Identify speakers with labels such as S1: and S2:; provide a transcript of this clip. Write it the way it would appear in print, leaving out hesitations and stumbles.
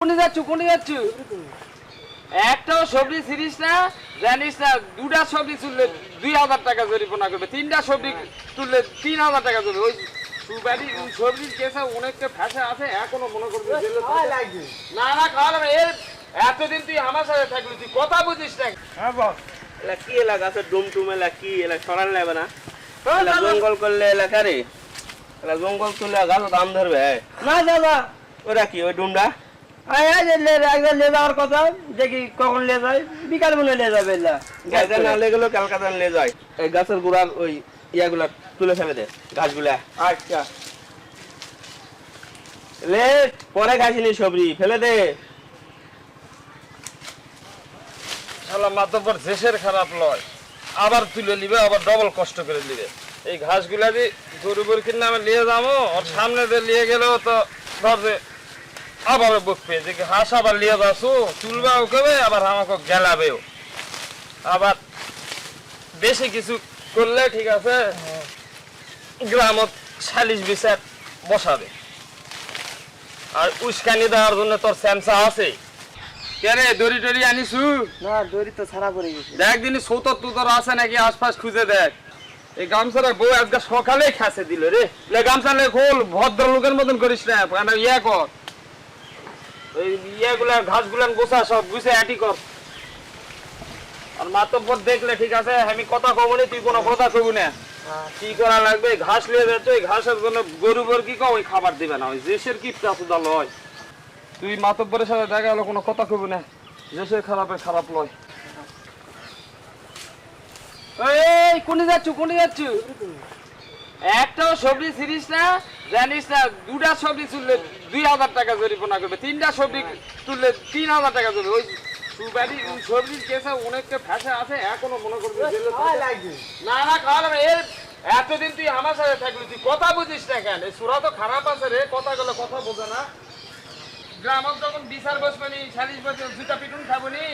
S1: কোনে যাচ্ছ একটাও সবজি ছিড়িস না, জানিস না দুটা সবজি তুললে 2000 টাকা জরিমানা করবে, তিনটা সবজি তুললে 3000 টাকা দেবে। ওই সুবাড়ি সবজির কেসে অনেকটা ফ্যাসা আছে, এখনো মনে করবি না না খাওয়া যাবে। এর এতদিন তুই আমার সাথে থাকলি, তুই কথা বুঝিস না।
S2: হ্যাঁ বল,
S3: এলা কি এলাকা আছে? ডুমটুম এলা কি এলা সরান লাগবে না? এলা জঙ্গল করলে এলাকা রে, এলা জঙ্গল করলে গাছ দাম ধরবে
S2: না দাদা
S3: ওরা কি ওই ডুমটা
S2: একবার লে যাওয়ার কথা, দেখি কখন লে যায়, বিকাল মনে লে যাবে।
S3: গাছে না লেগেলো ক্যালকাতা লে যায়। এই গাছের গোড়ার ওই ইয়াগুলা তুলে ফেলে দে, গাছগুলা।
S2: আচ্ছা
S3: লে পরে খাইছিলি সবজি ফেলে দে।
S1: শালা মাতব্বর দেশের খারাপ লয়, আবার তুলে নিবে, আবার ডবল কষ্ট করে নিবে। এই ঘাসগুলা যে গরু বরকির নামে নিয়ে যাবো, ওর সামনে দিয়ে নিয়ে গেলেও তো ধর যে আবার বকবে যে ঘাস আবার নিয়ে যাচ্ছো, তুলবাও কেবে আবার আমাকে গেলাবেও। আবার বেশি কিছু করলে ঠিক আছে গ্রামত সালিশ বিচার বসাবে। আর উস্কানি দেওয়ার জন্য তোর স্যামসা আছে কেরে? দড়ি টড়ি আনিসু?
S2: না, দড়ি তো ছাড়া পড়ে গেছে।
S1: দেখ দিনি সৌতর তুতর আছে নাকি আশপাশ খুঁজে দেখ। এই গামছাটা বউ আজকে সকালেই খাসে দিল রে। গামছা লে খোল, ভদ্র লোকের মতন করিস না, ইয়ে কর, ওই ইয়েগুলা ঘাসগুলান গোছা সব গুছে আটি কর। আর মাতব্বর দেখলে ঠিক আছে আমি কথা কব না, তুই কোনো কথা কবি না। কি করা লাগবে? ঘাস লিয়ে যাচ্ছ, ওই ঘাসের জন্য গরু বর কি ওই খাবার দিবে না, ওই দেশের কিপটা সুদা লয়। তুই মাতব্বরের সাথে দেখা হলো কোনো কথা কবি না, দেশের খারাপের খারাপ লয়। এই কোনে যাচ্ছ একটাও সবজি ছিড়িস না, জানিস না দুটা সবজি তুললে 2000 টাকা জরিমানা করবে, তিনটা সবজি তুললে 3000 টাকা দেবে। ওই সুবাড়ি সবজির কেসে অনেকটা ফ্যাসা আছে, এখনো মনে করবি না না খাওয়া যাবে। এর এতদিন তুই আমার সাথে থাকলি, তুই কথা বুঝিস না কেন? এই সুরা তো খারাপ আছে রে, কথা গেলে কথা বোঝে না। গ্রামক যখন বিচার বসবানি সালিশ বসে দুটা পিটুন খাবনি।